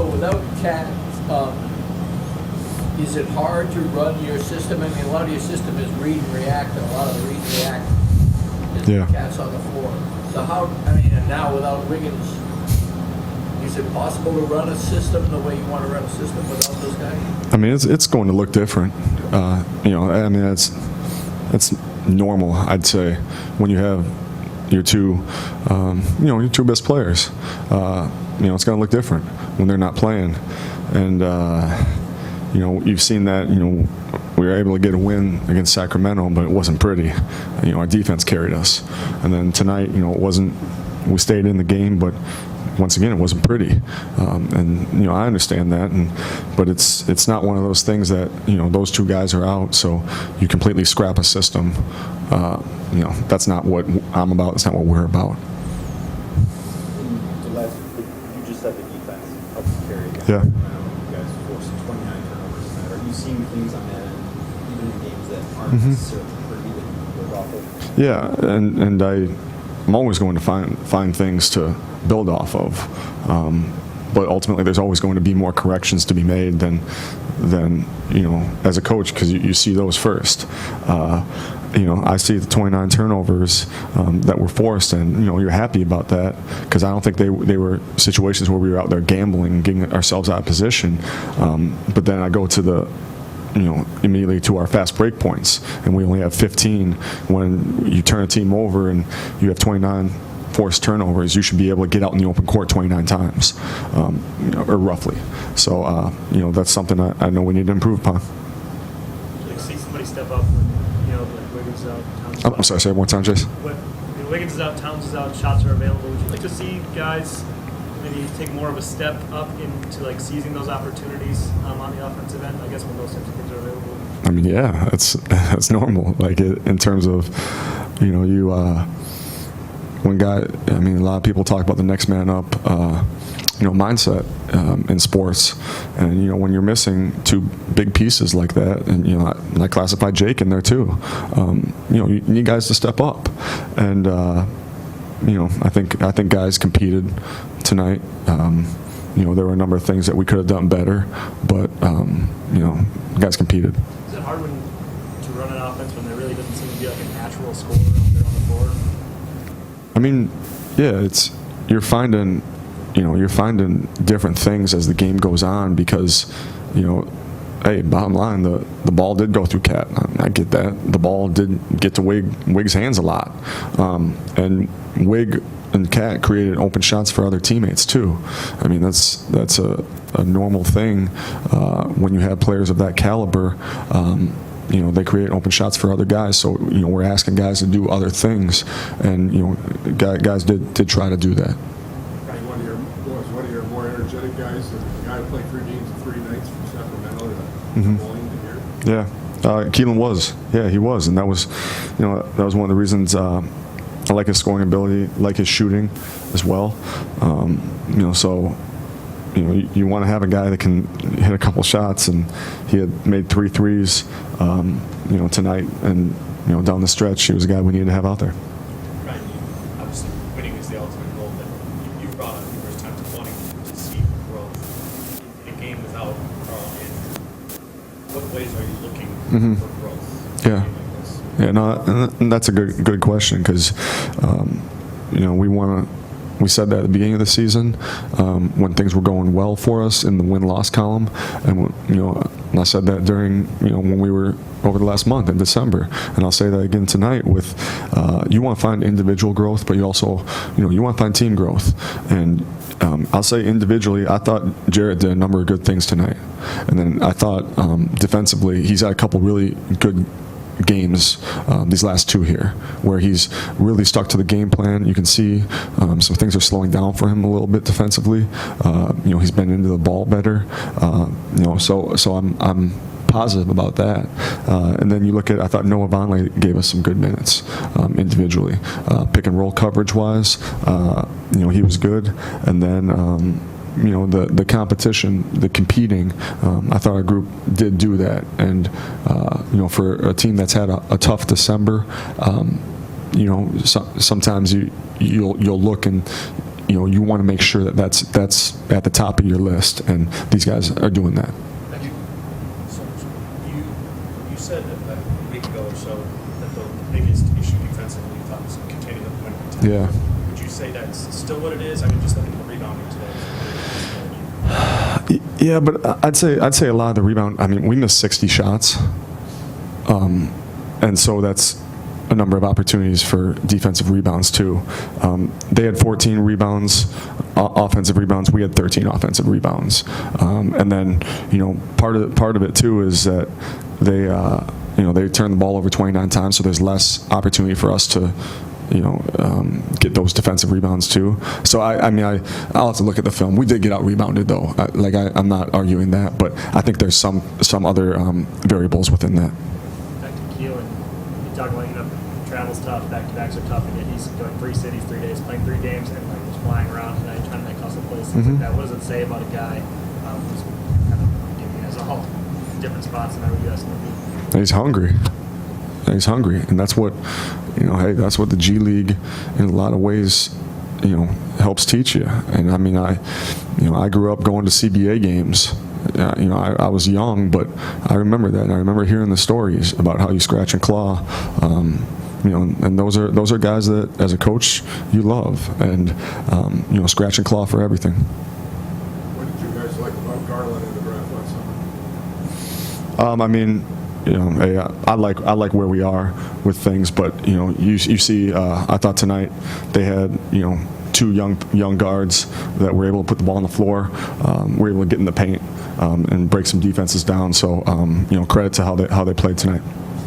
So without Cat, is it hard to run your system? I mean, a lot of your system is read and react, and a lot of the read and react is the Cat's on the floor. So how, I mean, and now without Wiggins, is it possible to run a system the way you want to run a system without those guys? I mean, it's going to look different. You know, I mean, that's normal, I'd say, when you have your two, you know, your two best players. You know, it's going to look different when they're not playing. And, you know, you've seen that, you know, we were able to get a win against Sacramento, but it wasn't pretty. You know, our defense carried us. And then tonight, you know, it wasn't, we stayed in the game, but once again, it wasn't pretty. And, you know, I understand that. But it's not one of those things that, you know, those two guys are out, so you completely scrap a system. You know, that's not what I'm about. That's not what we're about. You just said the defense helps carry against Yeah. You guys forced 29 turnovers tonight. Are you seeing things on that end, even in games that aren't necessarily pretty that you're off of? Yeah, and I'm always going to find things to build off of. But ultimately, there's always going to be more corrections to be made than you know, as a coach, because you see those first. You know, I see the 29 turnovers that were forced, and you know, you're happy about that, because I don't think they were situations where we were out there gambling, getting ourselves out of position. But then I go to the, you know, immediately to our fast break points, and we only have 15. When you turn a team over and you have 29 forced turnovers, you should be able to get out in the open court 29 times, you know, or roughly. So, you know, that's something I know we need to improve upon. Like, see somebody step up when, you know, like Wiggins is out, Towns is out. I'm sorry, say it one more time, Jason. When Wiggins is out, Towns is out, shots are available. Would you like to see guys maybe take more of a step up into like seizing those opportunities on the offensive end? I guess when those types of things are available. I mean, yeah, that's normal. Like in terms of, you know, when I mean, a lot of people talk about the next man up, you know, mindset in sports, and you know, when you're missing two big pieces like that, and you know, I classify Jake in there too. You know, you need guys to step up, and you know, I think guys competed tonight. You know, there were a number of things that we could have done better, but you know, guys competed. Is it hard to run an offense when there really doesn't seem to be like a natural scorer out there on the floor? I mean, yeah, you're finding different things as the game goes on, because, you know, hey, bottom line, the ball did go through Cat. I get that. The ball did get to Wig's hands a lot, and Wig and Cat created open shots for other teammates too. I mean, that's a normal thing when you have players of that caliber. You know, they create open shots for other guys. So, you know, we're asking guys to do other things, and you know, guys did try to do that. One of your more energetic guys, the guy who played 3 games in 3 nights from Sacramento to Bowling to here. Yeah, Keelan was. Yeah, he was, and that was, you know, that was one of the reasons I like his scoring ability, like his shooting as well. You know, so. You know, you want to have a guy that can hit a couple shots, and he had made 3 threes, you know, tonight, and you know, down the stretch, he was a guy we needed to have out there. Ryan, obviously winning is the ultimate goal, but you brought up numerous times wanting to see growth in a game without Carl. In what ways are you looking for growth? Yeah. Yeah, no, and that's a good question, because you know, we said that at the beginning of the season, when things were going well for us in the win-loss column, and you know, and I said that during, you know, when we were over the last month in December, and I'll say that again tonight. With you want to find individual growth, but you also, you know, you want to find team growth. And I'll say individually, I thought Jarrett did a number of good things tonight, and then I thought defensively, he's had a couple really good games these last 2 here, where he's really stuck to the game plan. You can see some things are slowing down for him a little bit defensively. You know, he's been into the ball better. You know, so I'm positive about that. And then you look at, I thought Noah Vonleh gave us some good minutes individually, pick and roll coverage wise. You know, he was good, and then. You know, the competition, the competing, I thought our group did do that. And, you know, for a team that's had a tough December, you know, sometimes you'll look and you know, you want to make sure that that's at the top of your list, and these guys are doing that. So you said a week ago or so that the biggest issue defensively you thought was containing the point of attack. Yeah. Would you say that's still what it is? I mean, just looking at the rebounding today. Yeah, but I'd say a lot of the rebound. I mean, we missed 60 shots, and so that's a number of opportunities for defensive rebounds too. They had 14 rebounds, offensive rebounds. We had 13 offensive rebounds, and then you know part of it too is that they you know they turned the ball over 29 times, so there's less opportunity for us to you know get those defensive rebounds too. So I mean I'll have to look at the film. We did get out rebounded though. I'm not arguing that, but I think there's some other variables within that. Back to Keelan, you talk about, you know, travel's tough, back-to-backs are tough, and yet he's going 3 cities, 3 days, playing 3 games, and like just flying around tonight, trying to make hustle plays, things like that. What does it say about a guy who's kind of giving us all different spots in every U.S. league? He's hungry. He's hungry, and that's what, you know. Hey, that's what the G League, in a lot of ways, you know, helps teach you. And I mean, I grew up going to CBA games. You know, I was young, but I remember that, and I remember hearing the stories about how you scratch and claw. You know, and those are guys that, as a coach, you love, and you know, scratch and claw for everything. What did you guys like about Garland in the draft last summer? I mean, you know, hey, I like where we are with things, but you know, you see, I thought tonight they had, you know, 2 young guards that were able to put the ball on the floor, were able to get in the paint and break some defenses down. So you know, credit to how they played tonight.